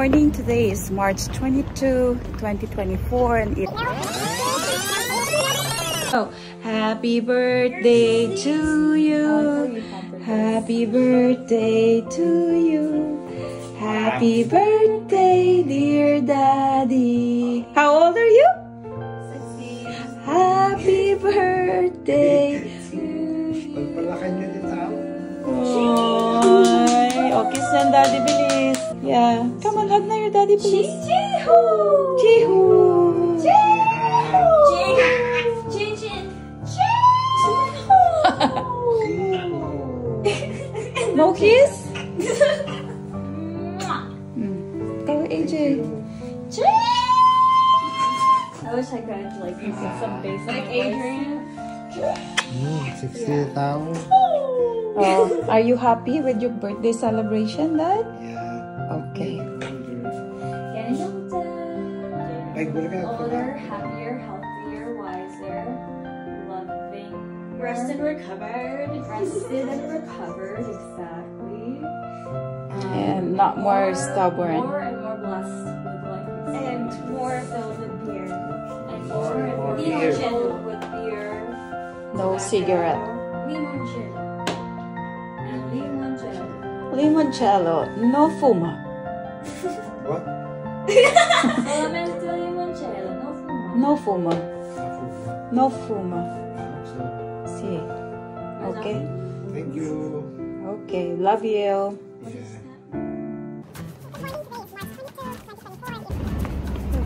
morning. Today is March 22, 2024 and it... Oh, happy birthday to you. Happy birthday to you. Happy birthday, dear Daddy. How old are you? 60. Happy birthday to you. Oh, kiss na Daddy, bilis. Yeah. Come on, hug na your Daddy, bilis. Jihu! Jihu! No kiss? Go, AJ. I wish I could like some basic like Adrian. 60 tao. Are you happy with your birthday celebration, Dad? Yeah. Okay. Older, happier, healthier, wiser, loving, rested, recovered, exactly. And not more stubborn. More and more blessed with life, and more filled with beer, and more and more filled with beer. No cigarette. Limoncello. And limoncello. Limoncello. No fuma. What? Solamente limoncello. No fuma. No fuma. No fuma. See. Okay. Thank you. Okay. Love you.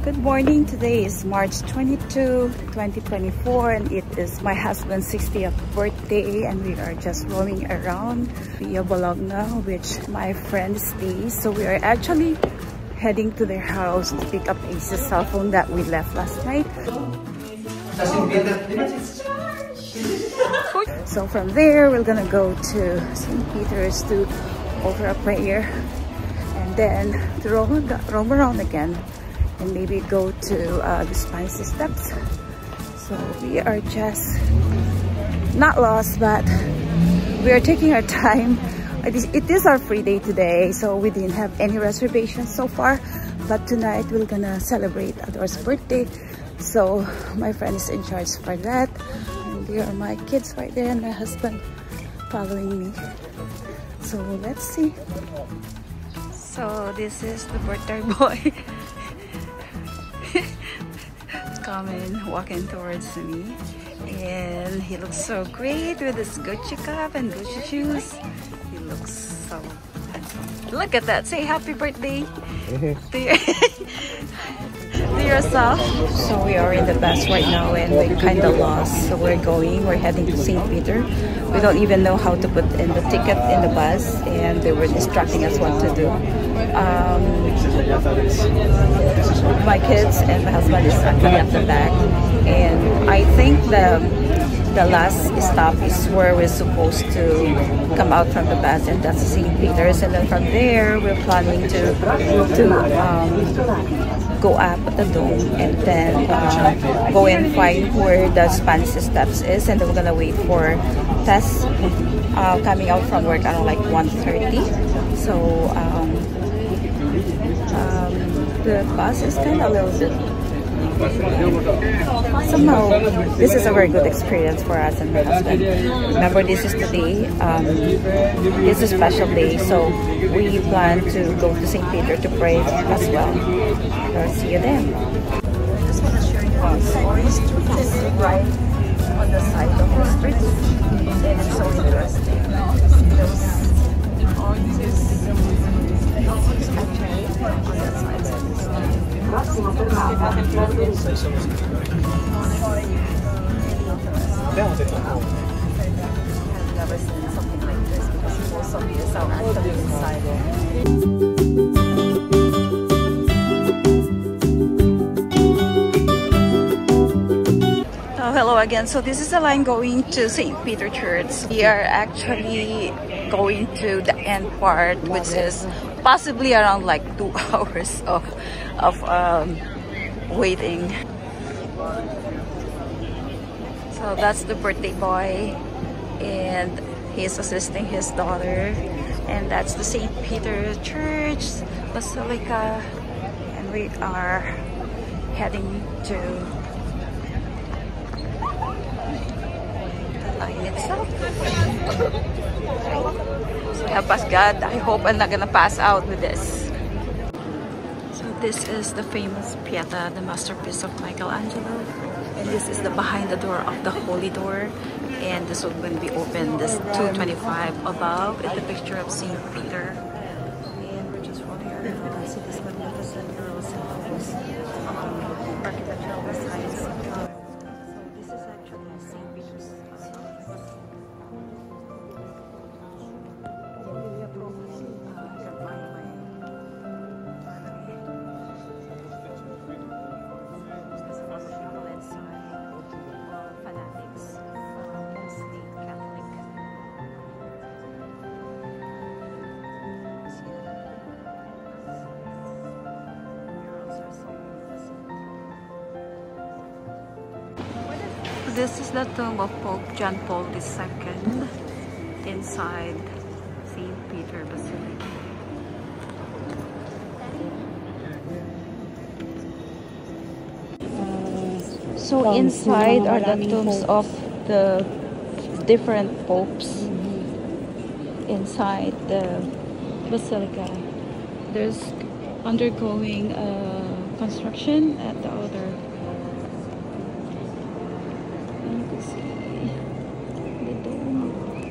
Good morning. Today is March 22, 2024 and it is my husband's 60th birthday and we are just roaming around Via Bologna, which my friend stays. So we are actually heading to their house to pick up Ace's cell phone that we left last night. So from there we're gonna go to St. Peter's to offer a prayer and then to roam around again and maybe go to the Spicy Steps. So we are just not lost, but we are taking our time. It is our free day today, so we didn't have any reservations so far, but tonight we're gonna celebrate Ador's birthday, so my friend is in charge for that, and there are my kids right there and my husband following me. So let's see. So this is the birthday boy coming, walking towards me, and he looks so great with his Gucci cup and Gucci shoes. He looks so handsome. Look at that. Say happy birthday to yourself. So we are in the bus right now and we're kind of lost. So we're heading to St. Peter. We don't even know how to put in the ticket in the bus and they were distracting us what to do. My kids and my husband is actually at the back, and I think the last stop is where we're supposed to come out from the bus, and that's St. Peter's, and then from there we're planning to go up at the dome and then go and find where the Spanish Steps is, and then we're gonna wait for Tess coming out from work around like 1:30. So the bus is kind of a little bit somehow this is a very good experience for us and my husband. Remember, this is today, it's a special day, so we plan to go to St. Peter to pray as well. So see you then. I just want to show you this orange street is right on the side of the street, and it's so interesting. Those oranges actually on that side. I've never seen something like this because most of these are actually inside. Hello again. So this is the line going to St. Peter Church. We are actually going to the end part, which is possibly around like 2 hours of waiting. So that's the birthday boy and he's assisting his daughter, And that's the St. Peter Church Basilica, and we are heading to the line itself. So help us God. I hope I'm not gonna pass out with this. So this is the famous Pieta, the masterpiece of Michelangelo, and this is the behind the door of the Holy Door. And this will going to be open this 225 above is the picture of St. Peter. And we're just rolling around. So this magnificent girls house, architectural designs. So this is actually St. Peter's This is the tomb of Pope John Paul II inside St. Peter Basilica. So inside are the tombs of the different popes inside the basilica. There's undergoing construction at the other.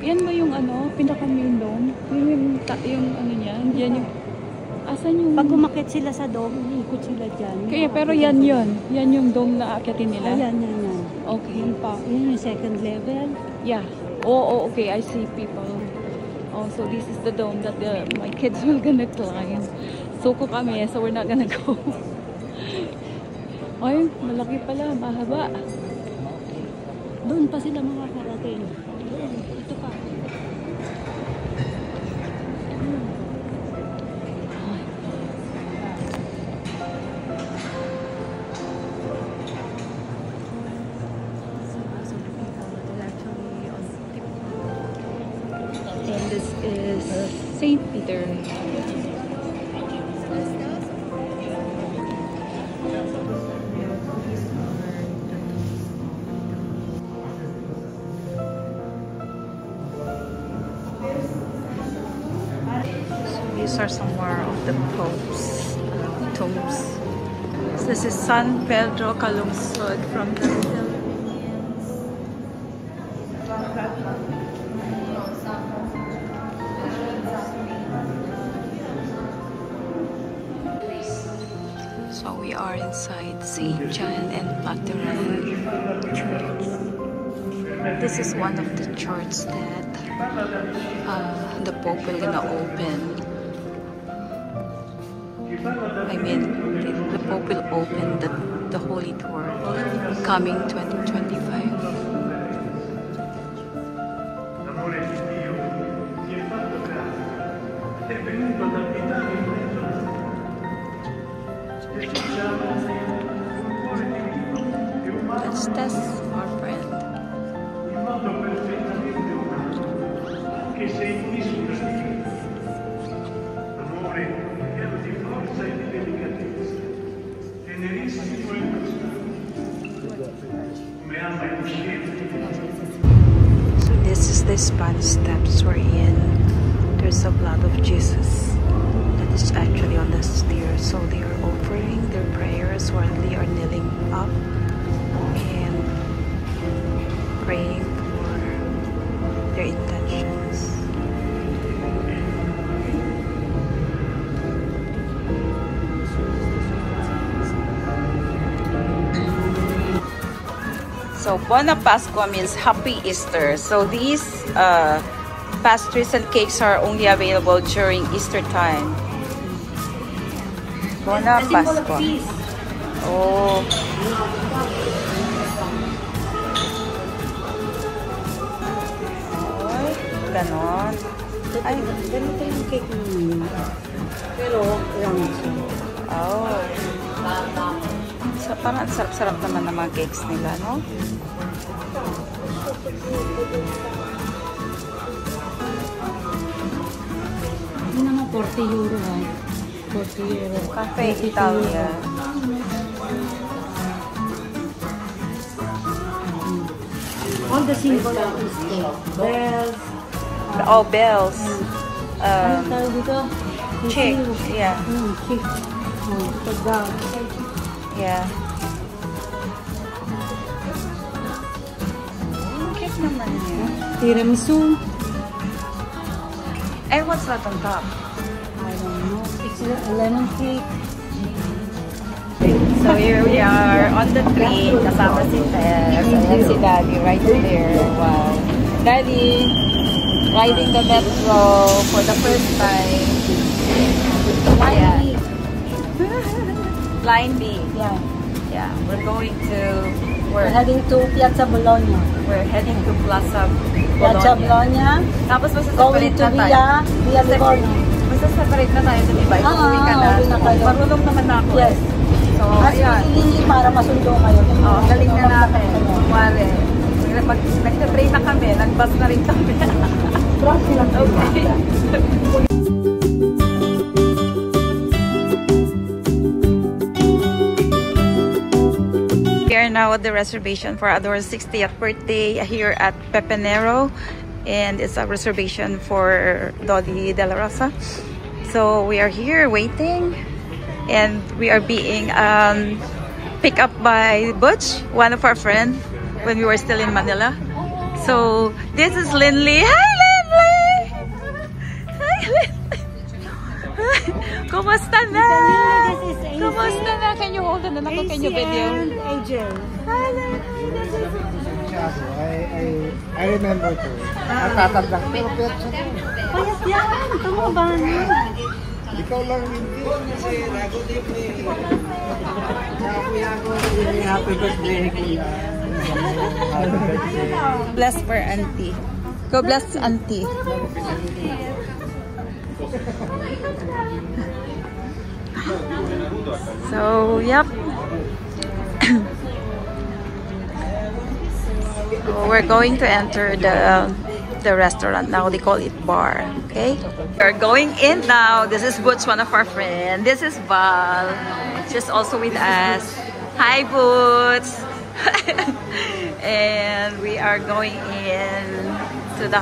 Yan ba yung ano, pinaka main dome? Yung ano niyan? Yan yung, asan yung... Pag umakit sila sa dome, ikot sila dyan. Kaya, pero yan yun. Yan yung dome na aakyatin nila? Yan. Okay. Yun yung second level. Yeah. Oh, okay. I see people. Oh, so this is the dome that my kids will gonna climb. Suko kami, so we're not gonna go. Ay, malaki pala. Mahaba. Doon pa sila makakarating. Ito pa. And this is St. Peter. These are some more of the Pope's tombs. So this is San Pedro Calungsod from the Philippines. So we are inside St. John and Lateran Church. This is one of the churches that the Pope will gonna open. I mean, the Pope will open the Holy Tour coming 2025. That's our friend. So this is the Spanish steps we're in. There's a blood of Jesus that is actually on the stair. So they are offering their prayers while they are kneeling up and praying for their intentions. So Buona Pascua means Happy Easter. So these pastries and cakes are only available during Easter time. Buona Pascua. Oh. Ay, ganon. Ay, Ganito yung cake niyo. Pero, lang siya. oh. So, parang sarap-sarap naman ng mga cakes nila, no? 40 euro. 40 euro. Cafe Italia. All the symbol of this day. Bells. Oh, bells. Ano tawag dito? Chick. Yeah. Chick. Pagdaw. Yeah. Cute naman niya. Tiramisu. And what's that on top? I don't know. It's a lemon cake. So here we are on the train. Kasama si Tess. And si Daddy right there. Wow. Daddy riding the metro for the first time. Yeah. Line B. Yeah. Yeah. We're going to We're work. heading to Piazza Bologna. We're heading to Plaza Piazza Bologna. Bologna. Tapos Going masaseparate to na tayo. Via Livorno. Masaseparate na tayo sa diba? Uuwi ka na. Uwi na kayo. Marunong naman na ako. Yes. So, As ayan. hindi para masundo kayo. Oh, galing na natin. Kumari. Pag nagka-train na kami, nag-bus na rin kami. Okay. We are now at the reservation for Ador's 60th birthday here at Pepenero, and it's a reservation for Dodi De La Rosa. So we are here waiting, and we are being picked up by Butch, one of our friends, when we were still in Manila. So this is Linley. Hi, Linley! Hi, Linley! Kumusta na? This is Angel. Kumusta na? Can you hold on? Can you video? Angel. Hi, Linley! This is I remember too. Ang tatandang pero petsa to. Payat yan. Tama ba? Ikaw lang hindi. Kasi nago din eh. Kuya ko, happy birthday, kuya. bless for auntie. Go bless auntie. So, yep. So we're going to enter the restaurant now. They call it bar. Okay, we're going in now. This is Butch, one of our friends. This is Val. She's also with us. Hi, Butch. And we are going in to the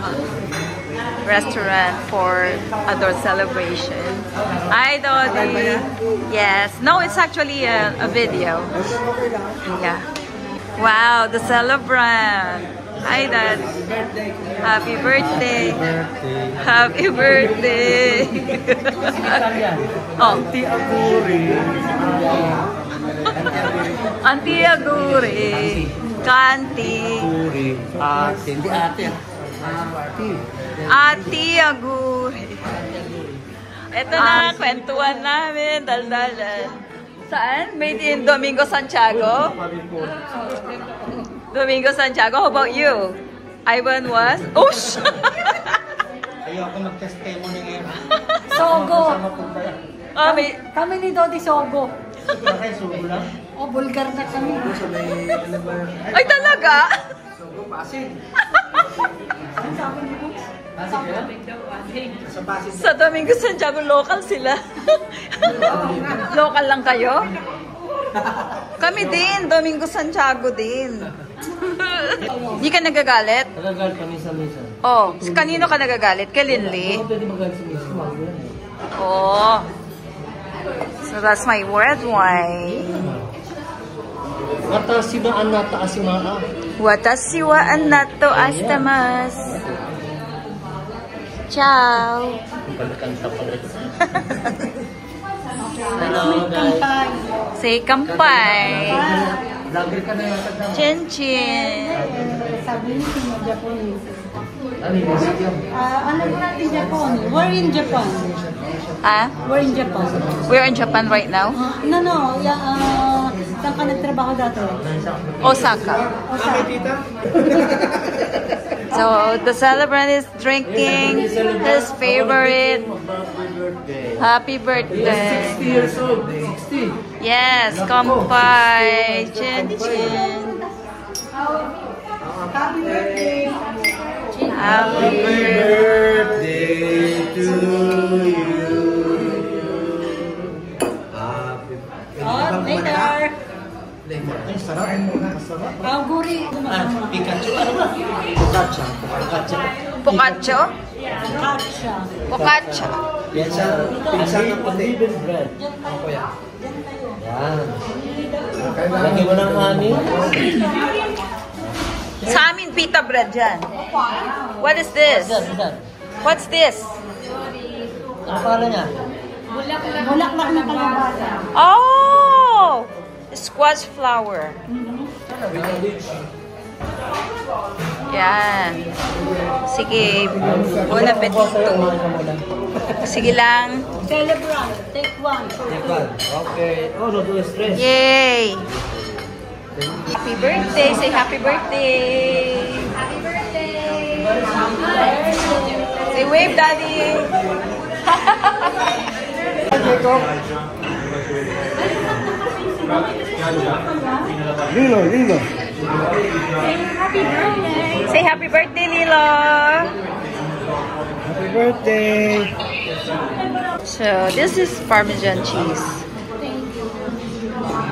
restaurant for Ador celebration. Hi, Dodi. Yes. No, it's actually a video. Yeah. Wow, the celebrant. Hi, Dad. Happy birthday. Happy birthday. Oh. Auntie Aguri. Kanti. Hindi ate. Ate Aguri. Ito na, kwentuhan namin, daldalan. Saan? Made in Domingo Santiago? Domingo Santiago, how about you? Ivan was? Oh, Ayoko mag-testimony ngayon. Sogo. may... Kami ni Dodi Sogo. Bakit sugo lang? O, vulgar na kami. Ay, talaga? Sugo, pasin. Sa Domingo Santiago, local sila. Local lang kayo? Kami din, Domingo Santiago din. Hindi ka nagagalit? Nagagalit kami sa misa. Oh, kanino ka nagagalit? Kay Linley? Ako pwede magalit sa misa. Oh. So that's my word why. Watashi wa anata asimaa. Watashi wa anato ashitamas. Ciao. Pagkanta pala. Hello guys. Say kampai. Vlogger ka na yata daw. Chin chin. Sabi niyo yung Japanese. Ano yung museum? Ano po natin Japan? We're in Japan. Ah? We're in Japan. We're in Japan right now. No. Saan ka nagtrabaho dati? Osaka. So the celebrant is drinking his favorite. Happy birthday. 60 years old. 60. Yes, kampai. Chin chin. Happy birthday! Happy birthday to you. Ay, sarap. Masarap. Auguri. Pikachu. Ano ba? Pikachu. Pikachu. Pocaccio? Kacha. Pocaccio. Yan siya. Pinsan ng puti. Uneven bread. Ako yan. Yan. Lagyan mo ng honey. Sa amin, pita bread dyan. What is this? Bisan. What's this? Ano pangalan niya? Bulaklak na kalabasa. Oh! Squash flower. Yan. Sige. Bon appetito. Sige lang. Celebrate. Take one. Okay. Oh, no, do stress. Yay! Happy birthday! Say happy birthday! Happy birthday! Say wave, Daddy! Lilo. Say happy birthday, Lilo! Happy birthday. So, this is Parmesan cheese.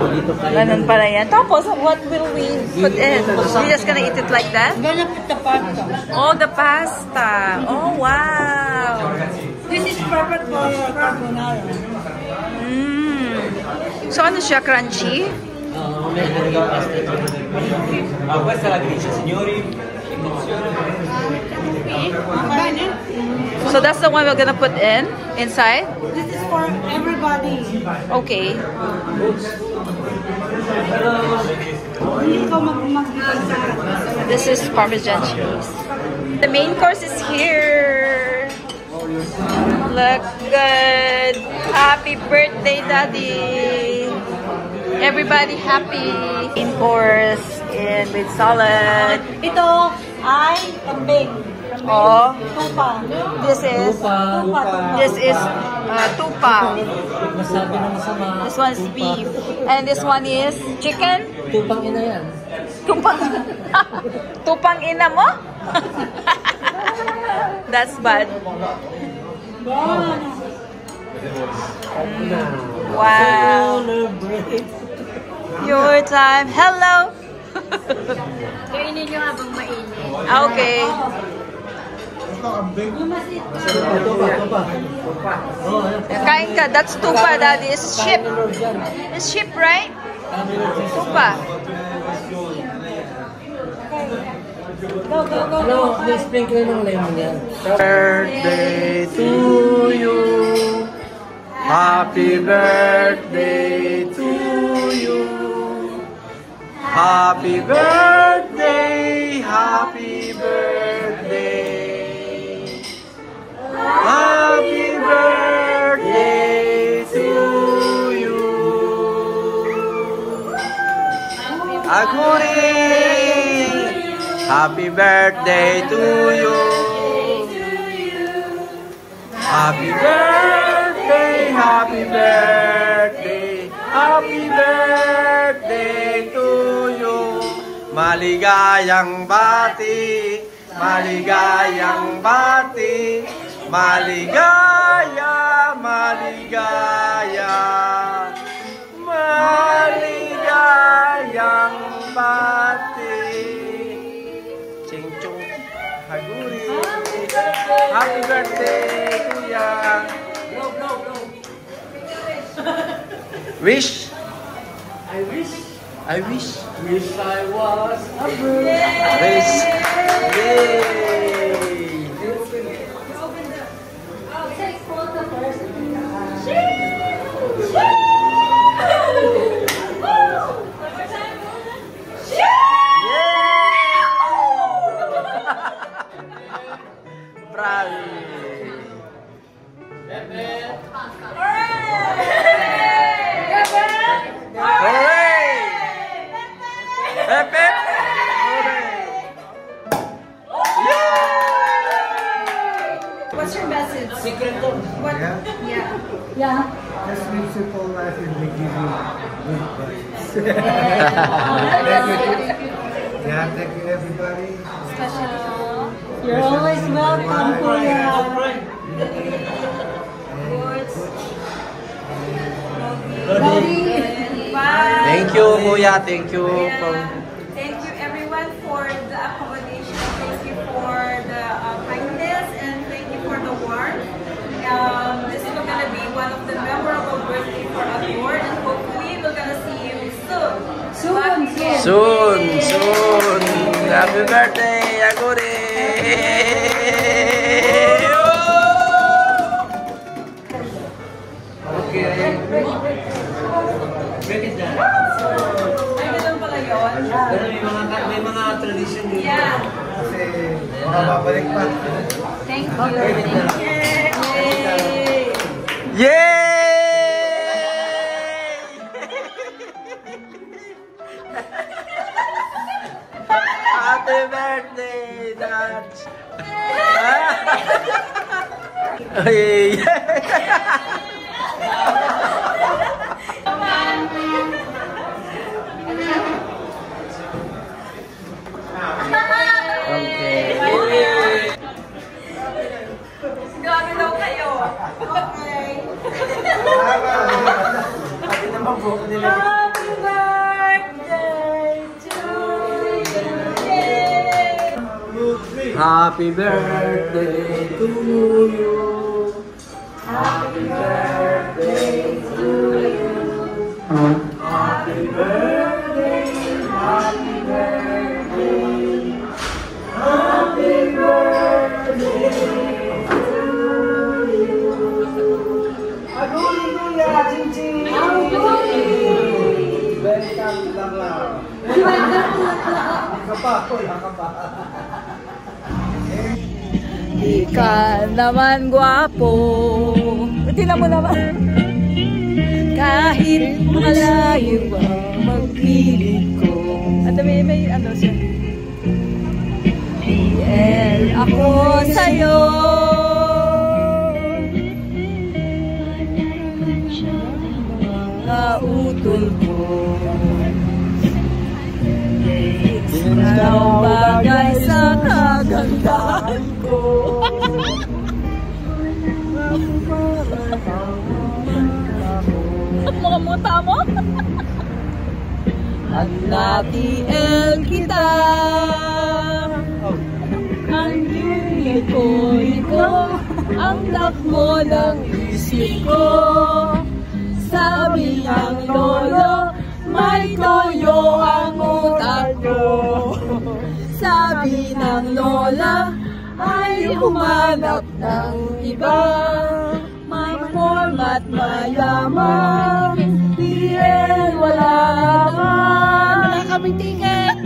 Dito kayo. Ganun pala yan. Tapos, what will we put in? We're just gonna eat it like that? Gonna put the pasta. Oh, the pasta. Oh, wow. This is perfect for carbonara. So, ano siya? Crunchy? Questa è la gricia, signori. So, that's the one we're gonna put inside? This is for everybody. Okay. Hindi ko mag-ibig. This is Parmesan cheese. The main course is here. Look good. Happy birthday, Daddy. Everybody happy. Main course and with salad. Ito ay kambing. Oh, Tupa. this is Tupa. tupa. Masabi na masama. This one's beef. And this one is chicken. Tupang ina yan. Tupang ina mo? That's bad. Wow. Celebrate. Your time. Hello. Kainin nyo habang mainit. Okay. Tupa. Oh, ayan. Kain ka. That's tupa, Daddy. It's sheep. It's sheep, right? Tupa. Ano, may sprinkle ng lemon yan. Birthday to you. Happy birthday to you. Happy birthday, happy birthday. Happy birthday to you. Aguri. Happy birthday to you. Happy birthday, happy birthday, happy birthday to you. Maligayang bati, maligayang bati, maligaya, maligaya, maligayang bati. Ching-chong, haguri. Happy birthday, Kuya. Wish? I wish. I wish. Wish I was a bird. Wish. Yay! I'll take photo first. What's your message? Secret to. What? Yeah. Yeah. Just live simple life and they give you good vibes. Yeah, thank you everybody. Special. You're always welcome, Kuya. Thank Thank you, Kuya. Thank you. Thank you everyone for the accommodation. Thank you for the kindness and thank you for the warmth. This is gonna be one of the memorable birthday for Adore, and hopefully we're gonna see you soon. Soon. Happy birthday, Adore. Okay. Break it down. Ay, ganun pala yun. Pero may mga tradition dito. Yeah. Kasi makababalik pa. Thank you. Yay! Happy birthday, Dad! Hey! Okay. Grabe daw kayo. Okay. Happy naman po. Happy birthday to you. Yay! Happy birthday to you. Happy birthday to you. Happy birthday, happy birthday. Happy birthday to you. Aguli kuya, Chin-Chin. Welcome lang. Ka pa. Ika naman gwapo. Tingnan mo naman. Kahit malayo ang magpilit ko. At may ano siya. Piel ako sa'yo. Kautol ko. Ikaw bagay sa kagandahan ko. Mga muta mo? At natiel kita. Ang liko-liko, ang dakmo ng isip ko. Sabi ng lolo, may toyo ang utak ko. Sabi ng lola, ay humanap ng iba. Ma-form at mayaman, diyan wala ka. Wala kaming tingin.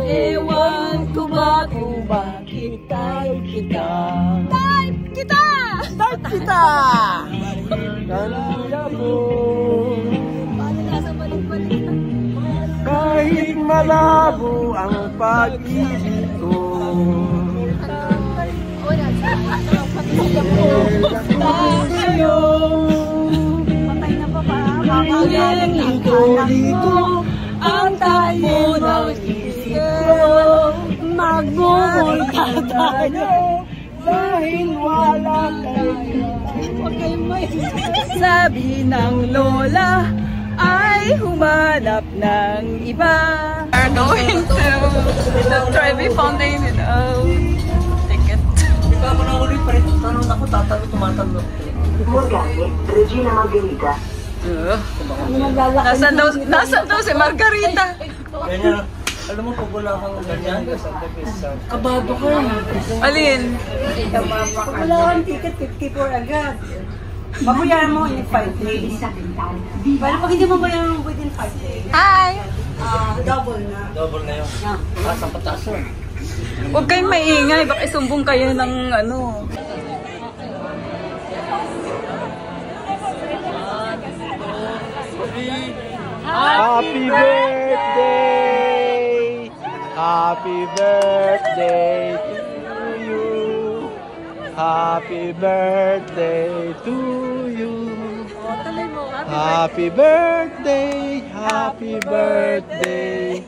Ewan ko ba kung bakit type kita. Type kita! Type kita! Kanila ko. Paano nasa balik-balik? Kahit malabo ang pag-ibig ko. Sa'yo. Patay na pa ba? Ang liko-liko, ang tayo ng isip ko. Magmumulta tayo dahil wala kayo. Sabi ng lola ay humanap ng iba. We're going to the Trevi Fountain without ticket. Di ba ako nahuli pa rin? Tanong ako, tumatalo. Morgane, Regina Margherita. Nasaan daw si Margarita? Ganyan. Alam mo, pag wala kang ganyan, kabado ka. Alin? Pag wala kang ticket, 54 agad. Babayaran mo in 5 days. Pero pag hindi mo bayaran within 5 days, Hi! double na. Double na yun. Ang pataas yun. Huwag kayong maingay, baka isumbong kayo ng ano. Happy birthday! Happy birthday to you! Happy birthday to you! Happy birthday! Happy birthday!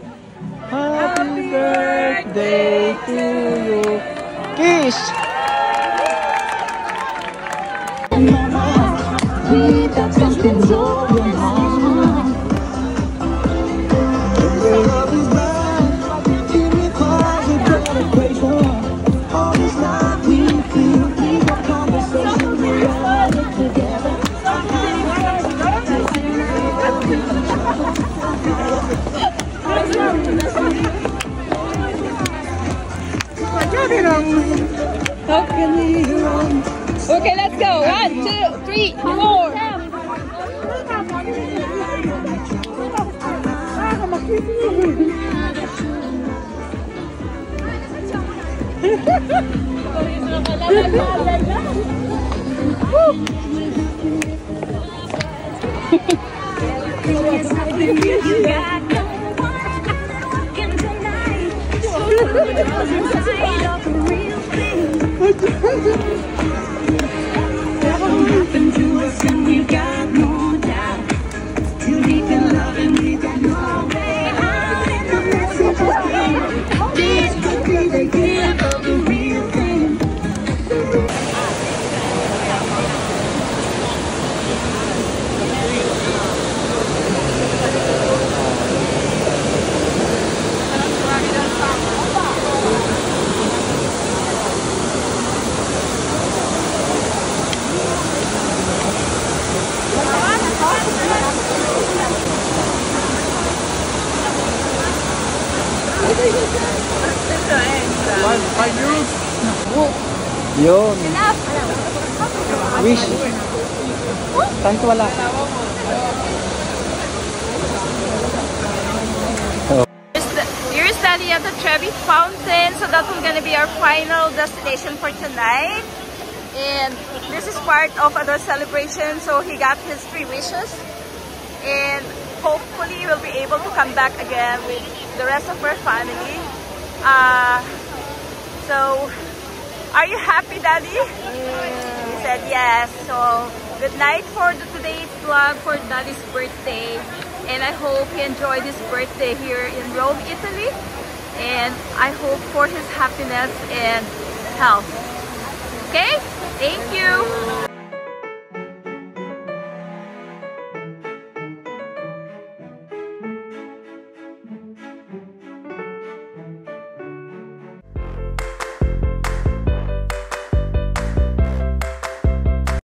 Happy birthday to you! Kiss! 2, 3, 4. Yun. Wish. Kahit wala. We're standing at the Trevi Fountain, so that will gonna be our final destination for tonight. And this is part of the celebration, so he got his 3 wishes. And hopefully we'll be able to come back again with the rest of our family. So, are you happy, Daddy? He said yes. So, good night for today's vlog for Daddy's birthday. And I hope he enjoyed his birthday here in Rome, Italy. And I hope for his happiness and health. Okay? Thank you.